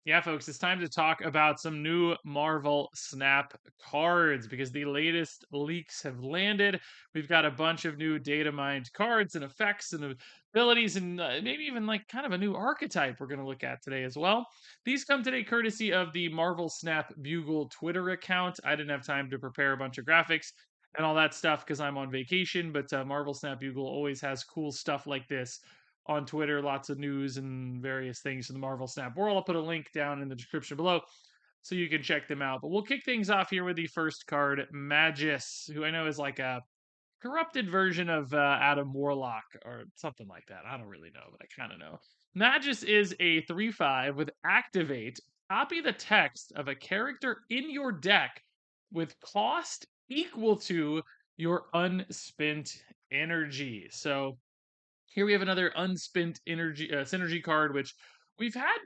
Yeah, folks, it's time to talk about some new Marvel Snap cards because the latest leaks have landed. We've got a bunch of new data mined cards and effects and abilities, and maybe even like kind of a new archetype we're going to look at today as well. These come today courtesy of the Marvel Snap Bugle Twitter account. I didn't have time to prepare a bunch of graphics and all that stuff because I'm on vacation, but Marvel Snap Bugle always has cool stuff like this on Twitter, lots of news and various things in the Marvel Snap world. I'll put a link down in the description below so you can check them out. But we'll kick things off here with the first card, Magus, who I know is like a corrupted version of Adam Warlock or something like that. I don't really know, but I kind of know. Magus is a 3/5 with activate. Copy the text of a character in your deck with cost equal to your unspent energy. So here we have another unspent energy synergy card, which we've had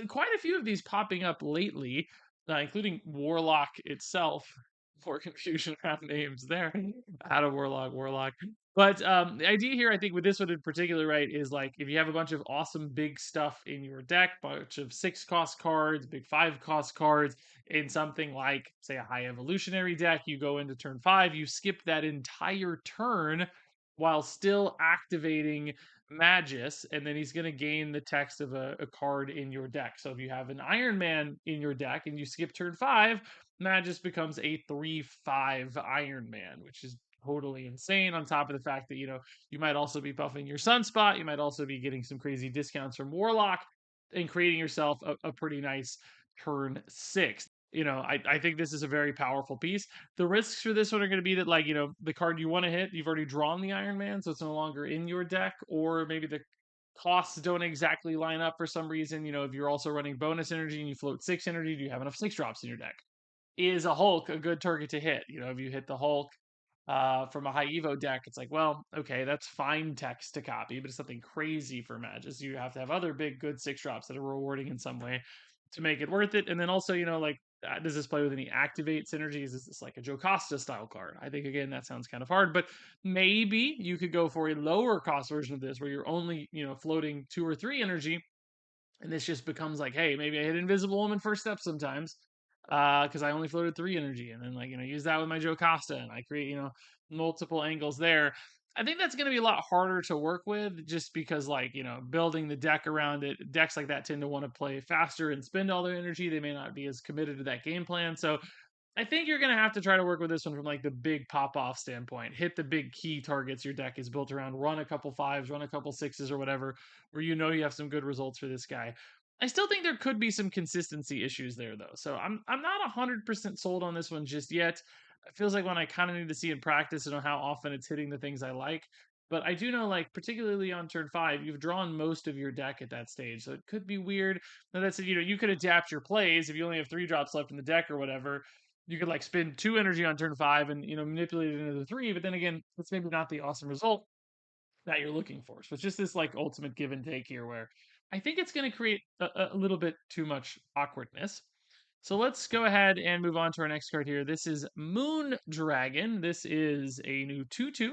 quite a few of these popping up lately, including Warlock itself. More confusion around names there. Out of Warlock, Warlock. But the idea here, I think, with this one in particular, right, is like if you have a bunch of awesome big stuff in your deck, bunch of 6 cost cards, big 5 cost cards, in something like, say, a high evolutionary deck, you go into turn 5, you skip that entire turn while still activating Magus, and then he's going to gain the text of a card in your deck. So if you have an Iron Man in your deck and you skip turn 5, Magus becomes a 3/5 Iron Man, which is totally insane. On top of the fact that, you might also be buffing your Sunspot, you might also be getting some crazy discounts from Warlock and creating yourself a pretty nice turn 6. I think this is a very powerful piece. The risks for this one are going to be that, like, the card you want to hit, you've already drawn the Iron Man, so it's no longer in your deck, or maybe the costs don't exactly line up for some reason. If you're also running bonus energy and you float 6 energy, do you have enough 6 drops in your deck? Is a Hulk a good target to hit? If you hit the Hulk from a high Evo deck, it's like, well, okay, that's fine text to copy, but it's something crazy for Magus. You have to have other big, good 6 drops that are rewarding in some way to make it worth it. And then also, like, does this play with any activate synergies? Is this like a Jocasta style card? I think, again, that sounds kind of hard, but maybe you could go for a lower cost version of this where you're only, floating 2 or 3 energy, and this just becomes like, hey, maybe I hit Invisible Woman first step sometimes because I only floated 3 energy, and then, like, use that with my Jocasta, and I create, multiple angles there. I think that's going to be a lot harder to work with just because, like, building the deck around it. Decks like that tend to want to play faster and spend all their energy. They may not be as committed to that game plan. So I think you're going to have to try to work with this one from like the big pop off standpoint. Hit the big key targets your deck is built around. Run a couple 5s, run a couple 6s or whatever, where you have some good results for this guy. I still think there could be some consistency issues there though. So I'm not 100% sold on this one just yet. It feels like one I kind of need to see in practice and know how often it's hitting the things I like. But I do know, like, particularly on turn 5, you've drawn most of your deck at that stage, so it could be weird. Now that's it. You could adapt your plays if you only have 3 drops left in the deck or whatever. You could like spend 2 energy on turn 5 and manipulate it into the 3. But then again, it's maybe not the awesome result that you're looking for. So it's just this like ultimate give and take here where I think it's going to create a little bit too much awkwardness. So let's go ahead and move on to our next card here. This is Moon Dragon. This is a new 2/2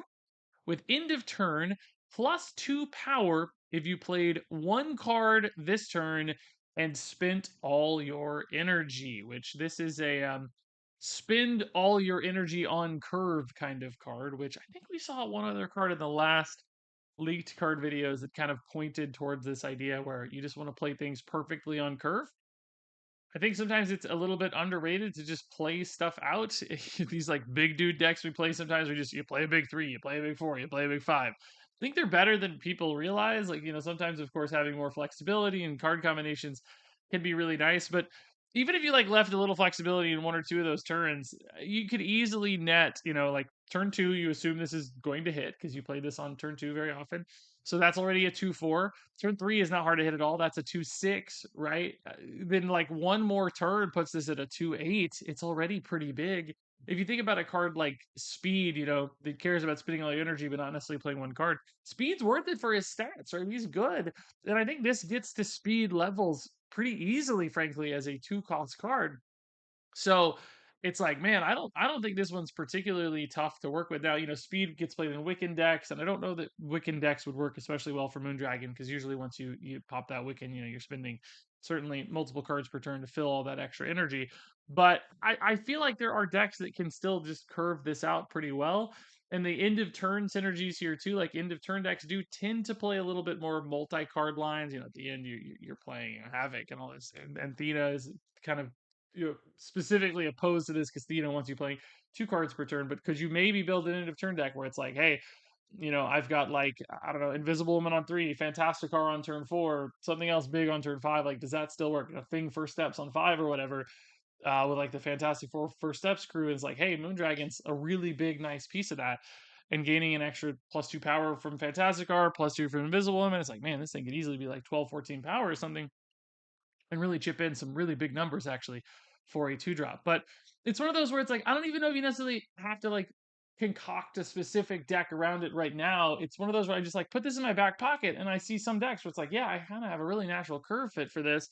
with end of turn +2 power if you played one card this turn and spent all your energy, which this is a spend all your energy on curve kind of card, which I think we saw one other card in the last leaked card videos that kind of pointed towards this idea where you just want to play things perfectly on curve. I think sometimes it's a little bit underrated to just play stuff out. These like big dude decks we play sometimes, we just you play a big 3, you play a big 4, you play a big 5. I think they're better than people realize. Like, sometimes of course having more flexibility and card combinations can be really nice, but even if you like left a little flexibility in 1 or 2 of those turns, you could easily net, like turn 2, you assume this is going to hit because you play this on turn 2 very often. So that's already a 2/4. Turn 3 is not hard to hit at all. That's a 2/6, right? Then like one more turn puts this at a 2/8. It's already pretty big. If you think about a card like Speed, that cares about spending all your energy but not necessarily playing one card, Speed's worth it for his stats, right? He's good. And I think this gets to Speed levels pretty easily, frankly, as a 2 cost card. So it's like, man, I don't think this one's particularly tough to work with. Now, speed gets played in Wiccan decks, and I don't know that Wiccan decks would work especially well for Moondragon, because usually once you pop that Wiccan, you're spending certainly multiple cards per turn to fill all that extra energy. But I feel like there are decks that can still just curve this out pretty well. And the end of turn synergies here too, like end of turn decks do tend to play a little bit more multi card lines. At the end you're playing Havoc and all this, and Thena is kind of specifically opposed to this because Thena wants you playing 2 cards per turn. But could you maybe build an end of turn deck where it's like, hey, I've got like, I don't know, Invisible Woman on 3, Fantastic Car on turn 4, something else big on turn 5. Like, does that still work? A thing first steps on 5 or whatever, with like the Fantastic Four first steps crew is like, hey, Moondragon's a really big, nice piece of that. And gaining an extra +2 power from Fantastic Car, +2 from Invisible Woman. It's like, man, this thing could easily be like 12, 14 power or something and really chip in some really big numbers actually for a 2 drop. But it's one of those where it's like, I don't even know if you necessarily have to like concoct a specific deck around it right now. It's one of those where I just like put this in my back pocket and I see some decks where it's like, yeah, I kind of have a really natural curve fit for this.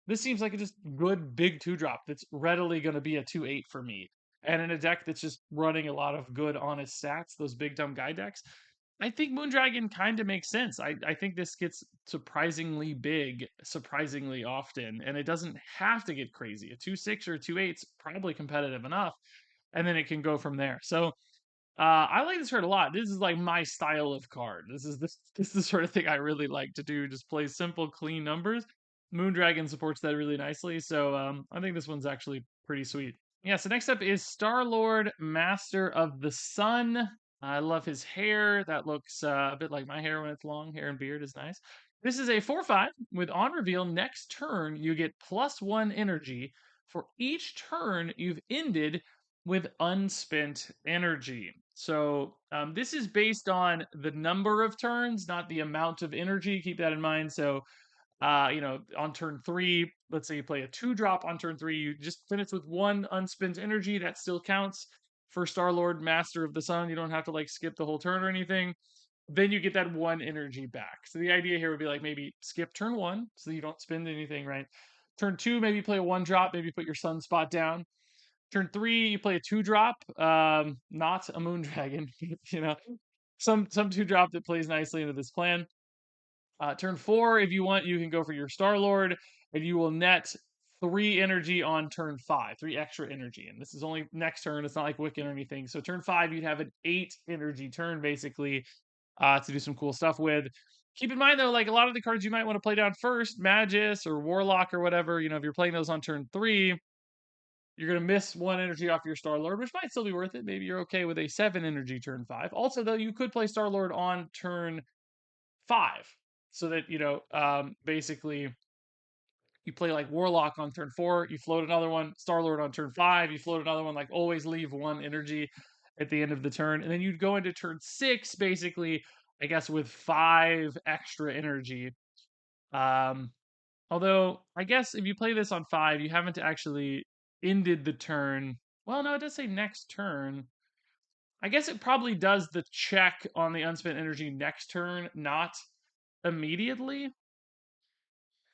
This seems like a just good big 2 drop that's readily going to be a 2/8 for me. And in a deck that's just running a lot of good honest stats, those big dumb guy decks, I think Moondragon kind of makes sense. I think this gets surprisingly big, surprisingly often, and it doesn't have to get crazy. A 2/6 or a 2/8's probably competitive enough, and then it can go from there. So I like this card a lot. This is like my style of card. This is the sort of thing I really like to do. Just play simple, clean numbers. Moondragon supports that really nicely, so I think this one's actually pretty sweet. Yeah, so next up is Star-Lord, Master of the Sun. I love his hair. That looks a bit like my hair when it's long. Hair and beard is nice. This is a 4/5 with on reveal. Next turn, you get +1 energy for each turn you've ended with unspent energy. So this is based on the number of turns, not the amount of energy. Keep that in mind. So on turn 3, let's say you play a 2 drop on turn 3, you just finish with 1 unspent energy. That still counts for Star Lord, Master of the Sun. You don't have to like skip the whole turn or anything. Then you get that 1 energy back. So the idea here would be like maybe skip turn 1 so you don't spend anything, right? Turn 2, maybe play a 1 drop, maybe put your sunspot down. Turn 3, you play a 2 drop, not a Moondragon, some 2 drop that plays nicely into this plan. Turn 4, if you want, you can go for your Star Lord, and you will net 3 energy on turn 5, 3 extra energy. And this is only next turn. It's not like Wiccan or anything. So turn 5, you'd have an 8 energy turn basically to do some cool stuff with. Keep in mind though, like a lot of the cards you might want to play down first, Magus or Warlock or whatever. If you're playing those on turn 3, you're going to miss 1 energy off your Star Lord, which might still be worth it. Maybe you're okay with a 7 energy turn 5. Also, though, you could play Star Lord on turn 5 so that basically you play like Warlock on turn 4, you float another one. Star Lord on turn 5, you float another one. Like always leave 1 energy at the end of the turn, and then you'd go into turn 6 basically, I guess, with 5 extra energy. Although I guess if you play this on 5, you haven't actually ended the turn. Well, no, it does say next turn. I guess it probably does the check on the unspent energy next turn, not immediately,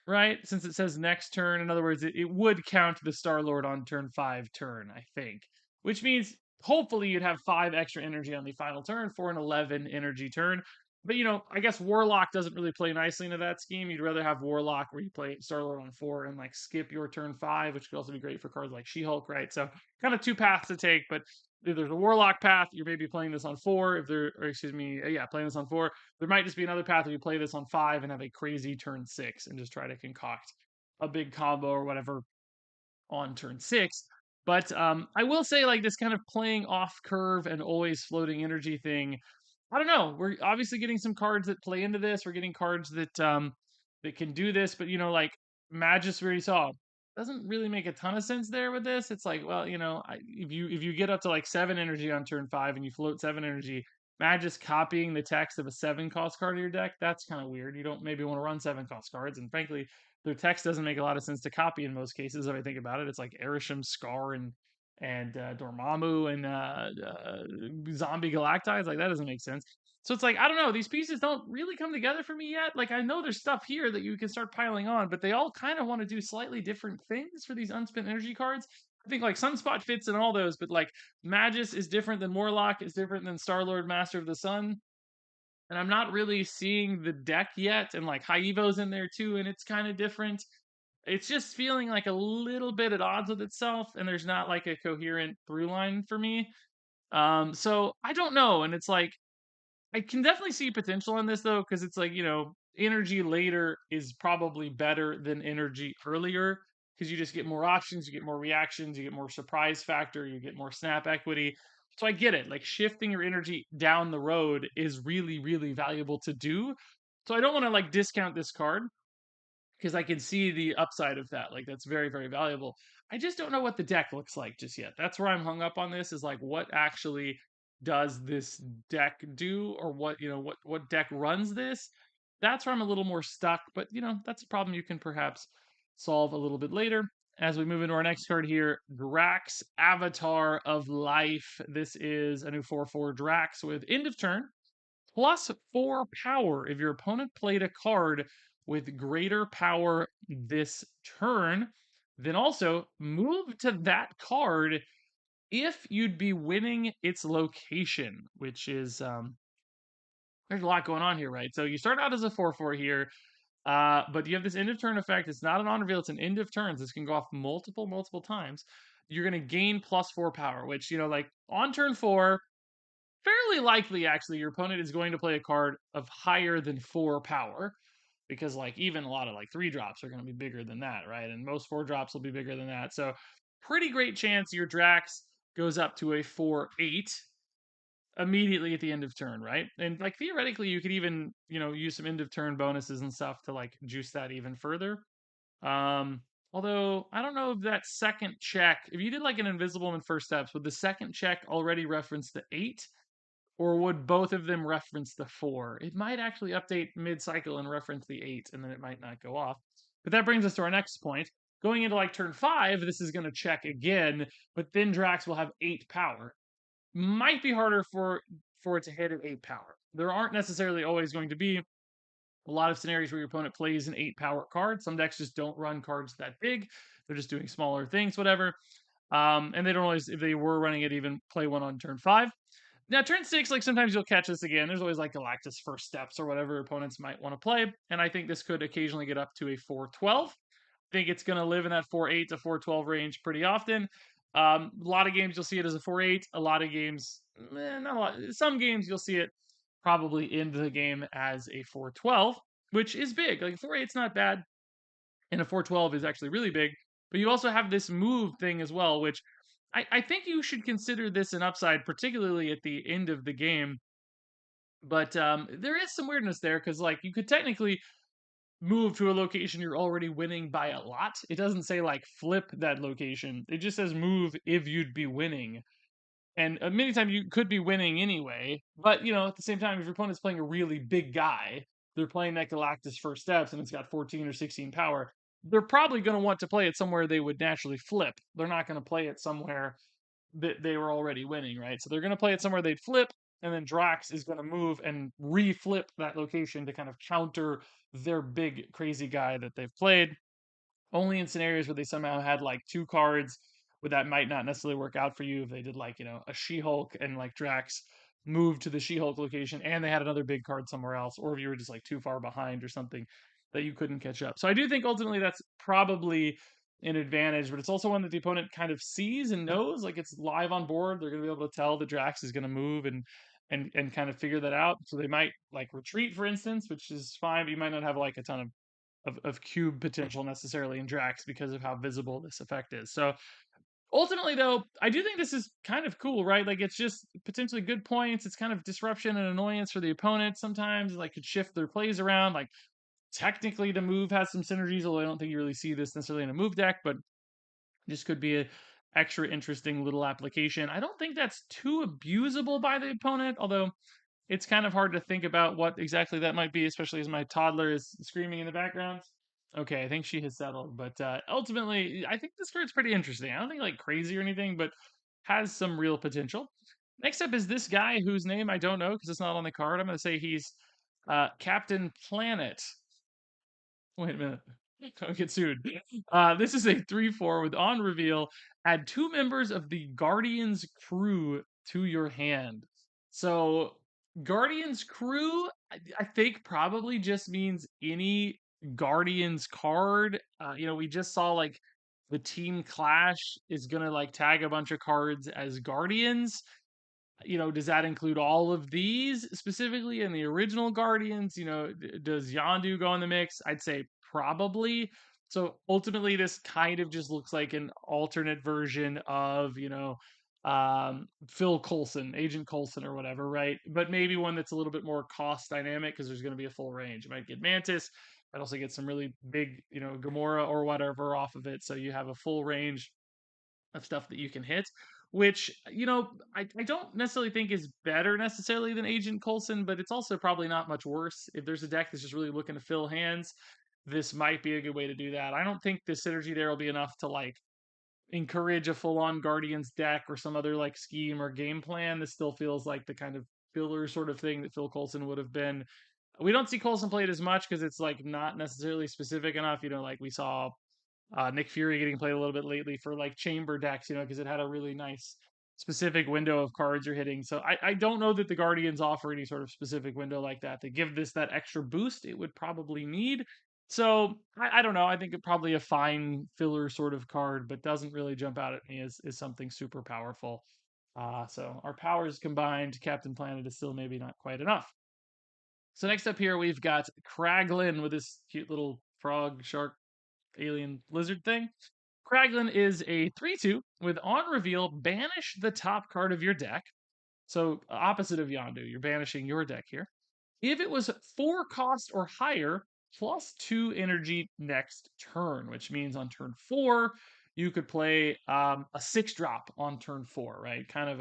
right? Since it says next turn, in other words, it would count the Star Lord on turn 5 turn, I think. Which means hopefully you'd have 5 extra energy on the final turn for an 11 energy turn. But I guess Warlock doesn't really play nicely into that scheme. You'd rather have Warlock where you play Star Lord on 4 and like skip your turn 5, which could also be great for cards like She-Hulk, right? So kind of 2 paths to take, but if there's a Warlock path, you're maybe playing this on 4. Playing this on 4. There might just be another path where you play this on 5 and have a crazy turn 6 and just try to concoct a big combo or whatever on turn 6. But I will say, like, this kind of playing off curve and always floating energy thing, I don't know. We're obviously getting some cards that play into this. We're getting cards that can do this, but like Magus we already saw doesn't really make a ton of sense there with this. It's like, well, if you get up to like 7 energy on turn 5 and you float 7 energy, Magus copying the text of a 7 cost card in your deck, that's kind of weird. You don't maybe want to run 7 cost cards, and frankly, their text doesn't make a lot of sense to copy in most cases. If I think about it, it's like Erisham, Scar, and Dormammu and Zombie Galactides. Like that doesn't make sense. So it's like, I don't know, these pieces don't really come together for me yet. Like I know there's stuff here that you can start piling on, but they all kind of want to do slightly different things for these unspent energy cards. I think like Sunspot fits in all those, but like Magus is different than Warlock, is different than Star Lord, Master of the Sun. And I'm not really seeing the deck yet, and like High Evo's in there too, and it's kind of different. it's just feeling like a little bit at odds with itself, and there's not like a coherent through line for me. So I don't know, and it's like I can definitely see potential in this though, because it's like, energy later is probably better than energy earlier because you just get more options, you get more reactions, you get more surprise factor, you get more snap equity. So I get it. Like shifting your energy down the road is really, really valuable to do. So I don't want to like discount this card because I can see the upside of that. Like that's very, very valuable. I just don't know what the deck looks like just yet. That's where I'm hung up on this is like what actually does this deck do or what deck runs this? That's where I'm a little more stuck, but that's a problem you can perhaps solve a little bit later. As we move into our next card here, Drax, Avatar of Life. This is a new 4/4 Drax with end of turn plus 4 power if your opponent played a card with greater power this turn. Then also move to that card if you'd be winning its location, which is there's a lot going on here, right? So you start out as a 4/4 here, but you have this end of turn effect. It's not an on reveal; it's an end of turns. This can go off multiple, multiple times. You're going to gain plus 4 power, which like on turn 4, fairly likely actually your opponent is going to play a card of higher than 4 power because like even a lot of like 3 drops are going to be bigger than that, right? And most 4 drops will be bigger than that. So pretty great chance your Drax goes up to a 4/8 immediately at the end of turn, right? And like theoretically you could even, use some end of turn bonuses and stuff to like juice that even further. Um Although I don't know if that second check, if you did like an invisible in first steps, would the second check already reference the 8? Or would both of them reference the 4? It might actually update mid cycle and reference the 8, and then it might not go off. But that brings us to our next point. Going into like turn 5, this is going to check again, but then Drax will have 8 power. Might be harder for it to hit at 8 power. There aren't necessarily always going to be a lot of scenarios where your opponent plays an 8 power card. Some decks just don't run cards that big. They're just doing smaller things, whatever. And they don't always, if they were running it, even play one on turn 5. Now, turn 6, like sometimes you'll catch this again. There's always like Galactus first steps or whatever opponents might want to play. And I think this could occasionally get up to a 4/12. I think it's going to live in that 4/8 to 4/12 range pretty often. A lot of games you'll see it as a 4/8. A lot of games, not a lot. Some games you'll see it probably end the game as a 4/12, which is big. Like 4/8 is not bad, and a 4/12 is actually really big. But you also have this move thing as well, which I think you should consider this an upside, particularly at the end of the game. But there is some weirdness there because, like, you could technically move to a location you're already winning by a lot. It doesn't say like flip that location. It just says move if you'd be winning. And many times you could be winning anyway. But at the same time, if your opponent's playing a really big guy, they're playing that Galactus first steps and it's got 14 or 16 power. They're probably going to want to play it somewhere they would naturally flip. They're not going to play it somewhere that they were already winning, right? So they're going to play it somewhere they'd flip, and then Drax is going to move and re-flip that location to kind of counter their big crazy guy that they've played. Only in scenarios where they somehow had like 2 cards where that might not necessarily work out for you if they did like, a She-Hulk and like Drax moved to the She-Hulk location and they had another big card somewhere else, or if you were just like too far behind or something that you couldn't catch up. So I do think ultimately that's probably an advantage, but it's also one that the opponent kind of sees and knows, like it's live on board. They're going to be able to tell the Drax is going to move and kind of figure that out. So they might like retreat, for instance, which is fine. But you might not have like a ton of cube potential necessarily in Drax because of how visible this effect is. So ultimately, though, I do think this is kind of cool, right? Like it's just potentially good points. It's kind of disruption and annoyance for the opponent sometimes. Like could shift their plays around. Like technically, the move has some synergies, although I don't think you really see this necessarily in a move deck, but this could be a extra interesting little application. I don't think that's too abusable by the opponent, although it's kind of hard to think about what exactly that might be, especially as my toddler is screaming in the background. Okay, I think she has settled, but ultimately, I think this card's pretty interesting. I don't think like crazy or anything, but has some real potential. Next up is this guy whose name I don't know because it's not on the card. I'm going to say he's Captain Planet. Wait a minute. Don't get sued. This is a 3/4 with on reveal. Add 2 members of the Guardian's crew to your hand. So, Guardian's crew, I think probably just means any Guardians card. We just saw like the Team Clash is gonna like tag a bunch of cards as Guardians. Does that include all of these specifically in the original Guardians? Does Yondu go in the mix? I'd say probably. So ultimately, this kind of just looks like an alternate version of, Phil Coulson, Agent Coulson or whatever, right? But maybe one that's a little bit more cost dynamic because there's going to be a full range. You might get Mantis, might also get some really big, Gamora or whatever off of it. So you have a full range of stuff that you can hit, which, I don't necessarily think is better necessarily than Agent Coulson, but it's also probably not much worse. If there's a deck that's just really looking to fill hands, this might be a good way to do that. I don't think the synergy there will be enough to like encourage a full-on Guardians deck or some other like scheme or game plan. This still feels like the kind of filler sort of thing that Phil Coulson would have been. We don't see Coulson played as much because it's like not necessarily specific enough. Like we saw Nick Fury getting played a little bit lately for like chamber decks, because it had a really nice specific window of cards you're hitting. So I don't know that the Guardians offer any sort of specific window like that to give this that extra boost it would probably need. So I don't know. I think it probably a fine filler sort of card, but doesn't really jump out at me as something super powerful. So our powers combined, Captain Planet is still maybe not quite enough. So next up here we've got Kraglin with this cute little frog, shark, alien lizard thing. Kraglin is a 3/2 with on reveal, banish the top card of your deck. So, opposite of Yondu, you're banishing your deck here. If it was 4 cost or higher, +2 energy next turn, which means on turn 4, you could play a 6 drop on turn 4, right? Kind of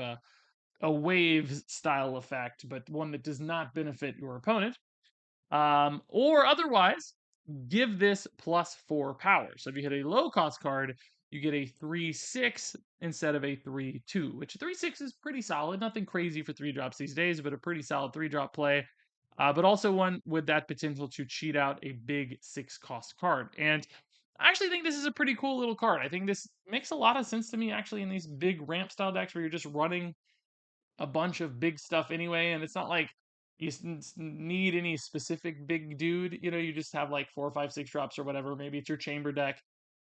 a wave style effect, but one that does not benefit your opponent. Or otherwise, give this +4 power. So if you hit a low cost card, you get a 3/6 instead of a 3/2, which 3/6 is pretty solid. Nothing crazy for 3 drops these days, but a pretty solid 3 drop play. But also one with that potential to cheat out a big 6 cost card. And I actually think this is a pretty cool little card. I think this makes a lot of sense to me actually in these big ramp style decks where you're just running a bunch of big stuff anyway, and it's not like you need any specific big dude. You just have like 4 or 5 6 drops or whatever. Maybe it's your chamber deck,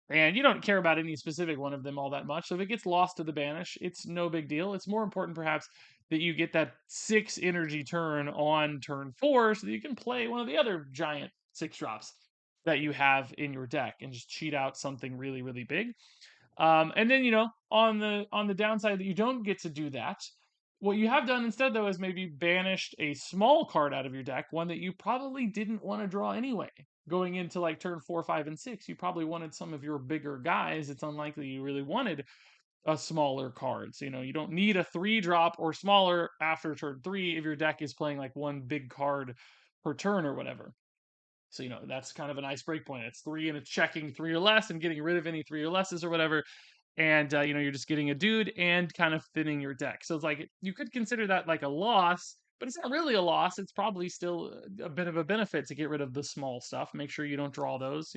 and you don't care about any specific one of them all that much. So if it gets lost to the banish, it's no big deal. It's more important perhaps that you get that 6 energy turn on turn 4 so that you can play one of the other giant 6 drops that you have in your deck and just cheat out something really, really big. And then on the downside that you don't get to do that, what you have done instead though is maybe banished a small card out of your deck, one that you probably didn't want to draw anyway. Going into like turn 4, 5, and 6, you probably wanted some of your bigger guys. It's unlikely you really wanted a smaller card. So you don't need a 3 drop or smaller after turn 3 if your deck is playing like one big card per turn or whatever. So that's kind of a nice break point. It's 3 and it's checking 3 or less and getting rid of any 3 or lesses or whatever. And you're just getting a dude and kind of thinning your deck. So it's like you could consider that like a loss, but it's not really a loss. It's probably still a bit of a benefit to get rid of the small stuff. Make sure you don't draw those.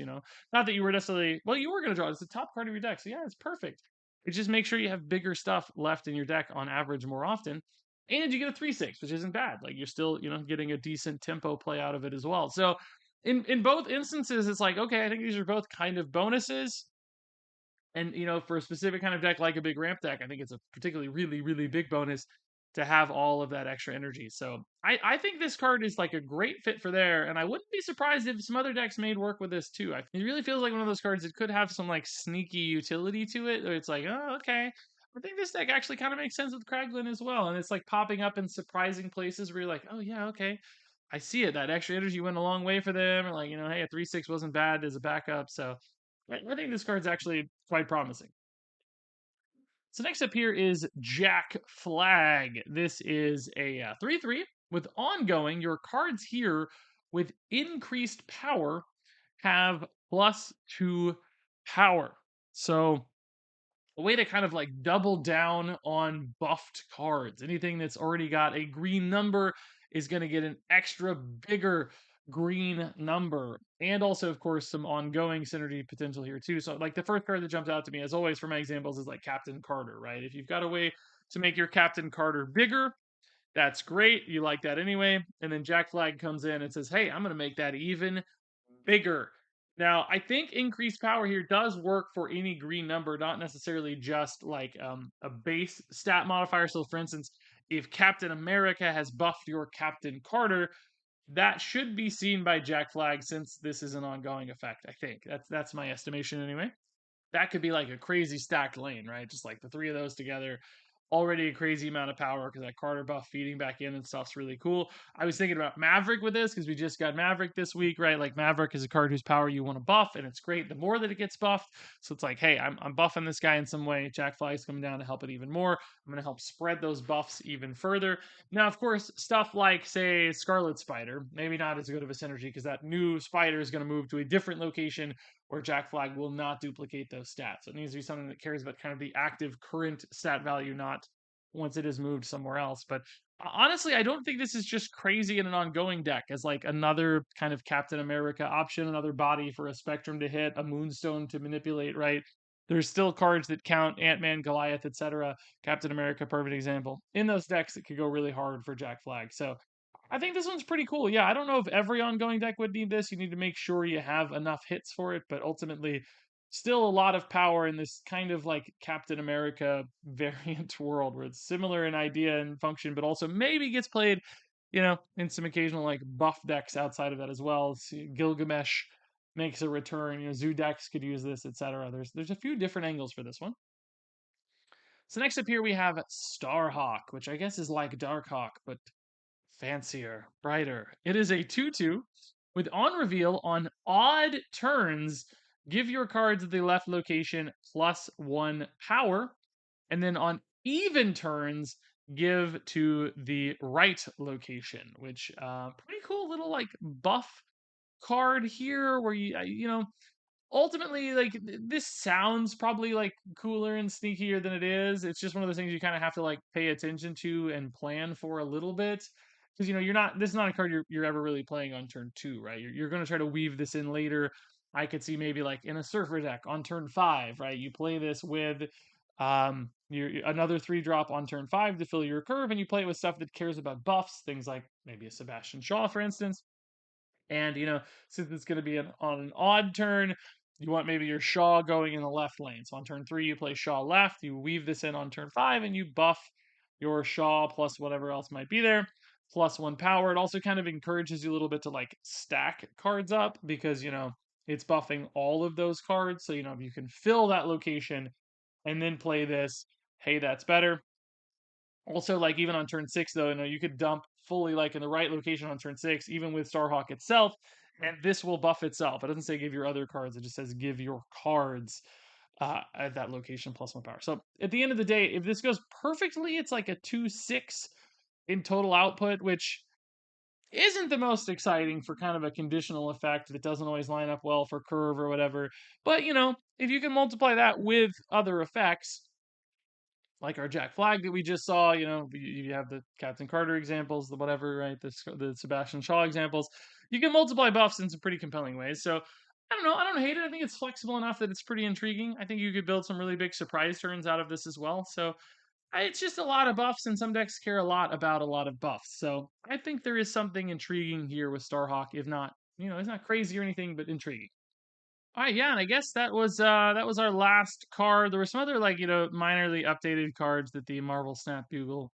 Not that you were necessarily, well, you were going to draw. It's the top card of your deck, so yeah, it's perfect. It's just make sure you have bigger stuff left in your deck on average more often, and you get a 3/6, which isn't bad. Like you're still getting a decent tempo play out of it as well. So in both instances, it's like okay, I think these are both kind of bonuses. And for a specific kind of deck like a big ramp deck, I think it's a particularly really, really big bonus to have all of that extra energy. So I think this card is like a great fit for there, and I wouldn't be surprised if some other decks made work with this too. It really feels like one of those cards that could have some like sneaky utility to it, where it's like, oh, okay. I think this deck actually kind of makes sense with Kraglin as well, and it's like popping up in surprising places where you're like, oh yeah, okay, I see it. That extra energy went a long way for them, or like hey, a 3/6 wasn't bad as a backup. So I think this card's actually quite promising. So next up here is Jack Flag. This is a 3/3 with ongoing. Your cards here with increased power have +2 power. So a way to kind of like double down on buffed cards. Anything that's already got a green number is going to get an extra bigger green number. And also, of course, some ongoing synergy potential here too. So, like the first card that jumps out to me, as always, for my examples, is like Captain Carter, right? If you've got a way to make your Captain Carter bigger, that's great. You like that anyway. And then Jack Flag comes in and says, hey, I'm going to make that even bigger. Now, I think increased power here does work for any green number, not necessarily just like a base stat modifier. So, for instance, if Captain America has buffed your Captain Carter, that should be seen by Jack Flag since this is an ongoing effect. I think that's my estimation anyway. That could be like a crazy stacked lane, right? Just like the three of those together. Already a crazy amount of power because that Carter buff feeding back in and stuff's really cool. I was thinking about Maverick with this because we just got Maverick this week, right? Like Maverick is a card whose power you want to buff, and it's great the more that it gets buffed. So it's like, hey, I'm buffing this guy in some way. Jack Flag's coming down to help it even more. I'm going to help spread those buffs even further. Now, of course, stuff like, say, Scarlet Spider, maybe not as good of a synergy because that new spider is going to move to a different location where Jack Flag will not duplicate those stats. So it needs to be something that cares about kind of the active current stat value, not once it is moved somewhere else. But honestly, I don't think this is just crazy in an ongoing deck as like another kind of Captain America option, another body for a Spectrum to hit, a Moonstone to manipulate, right? There's still cards that count Ant-Man, Goliath, etc. Captain America, perfect example. In those decks, it could go really hard for Jack Flag. So I think this one's pretty cool. Yeah, I don't know if every ongoing deck would need this. You need to make sure you have enough hits for it, but ultimately, still a lot of power in this kind of like Captain America variant world where it's similar in idea and function, but also maybe gets played, in some occasional like buff decks outside of that as well. Gilgamesh makes a return. Zoo decks could use this, etc. There's a few different angles for this one. So next up here we have Starhawk, which I guess is like Darkhawk, but fancier, brighter. It is a 2/2 with on reveal on odd turns, give your cards at the left location +1 power, and then on even turns, give to the right location, which pretty cool little like buff card here where ultimately, like this sounds probably like cooler and sneakier than it is. It's just one of those things you kind of have to like pay attention to and plan for a little bit because you're not. This is not a card you're ever really playing on turn two, right? You're going to try to weave this in later. I could see maybe like in a surfer deck on turn five, right? You play this with your another 3-drop on turn five to fill your curve, and you play it with stuff that cares about buffs, things like maybe a Sebastian Shaw, for instance. And since it's going to be on an odd turn, you want maybe your Shaw going in the left lane. So on turn three, you play Shaw left. You weave this in on turn five, and you buff your Shaw plus whatever else might be there, +1 power. It also kind of encourages you a little bit to like stack cards up because it's buffing all of those cards. So if you can fill that location and then play this, hey, that's better. Also, like even on turn six, though, you could dump fully like in the right location on turn six, even with Starhawk itself, and this will buff itself. It doesn't say give your other cards; it just says give your cards at that location +1 power. So at the end of the day, if this goes perfectly, it's like a 2/6 in total output, which isn't the most exciting for kind of a conditional effect that doesn't always line up well for curve or whatever. But if you can multiply that with other effects like our Jack Flag that we just saw, you have the Captain Carter examples, the whatever, right? The Sebastian Shaw examples. You can multiply buffs in some pretty compelling ways. So I don't know. I don't hate it. I think it's flexible enough that it's pretty intriguing. I think you could build some really big surprise turns out of this as well. So it's just a lot of buffs, and some decks care a lot about a lot of buffs. So I think there is something intriguing here with Starhawk, if not, it's not crazy or anything, but intriguing. All right, yeah, and I guess that was our last card. There were some other like minorly updated cards that the Marvel Snap Bugle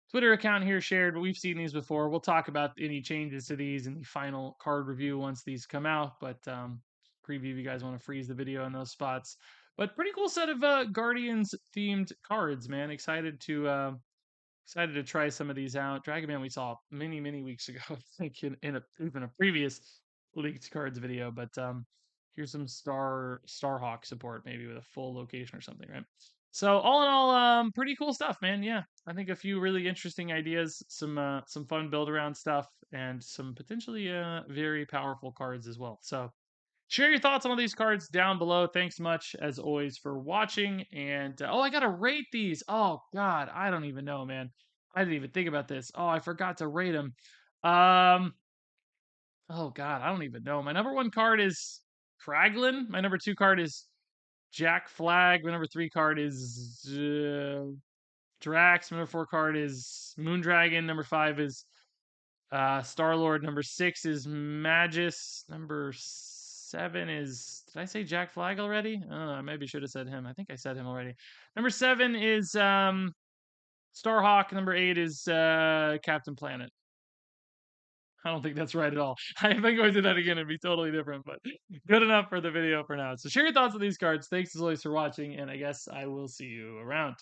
Twitter account here shared, but we've seen these before. We'll talk about any changes to these in the final card review once these come out. But preview if you guys want to freeze the video in those spots. But pretty cool set of Guardians themed cards, man. Excited to try some of these out. Dragon Man we saw many weeks ago, I think in even a previous leaked cards video. But here's some Starhawk support, maybe with a full location or something, right? So all in all, pretty cool stuff, man. Yeah, I think a few really interesting ideas, some fun build around stuff, and some potentially very powerful cards as well. So share your thoughts on all these cards down below. Thanks much as always for watching. And I gotta rate these. Oh God, I don't even know, man. I didn't even think about this. Oh, I forgot to rate them. Um, oh God, I don't even know. My number one card is Kraglin. My number two card is Jack Flag. My number three card is Drax. My number four card is Moondragon. Number five is Star Lord number 6 is Magus. Number 7 is, did I say Jack Flag already? I maybe should have said him. I think I said him already. Number 7 is Starhawk. Number 8 is Captain Planet. I don't think that's right at all. I think if I did that again, it'd be totally different, but good enough for the video for now. So share your thoughts on these cards. Thanks as always for watching, and I guess I will see you around.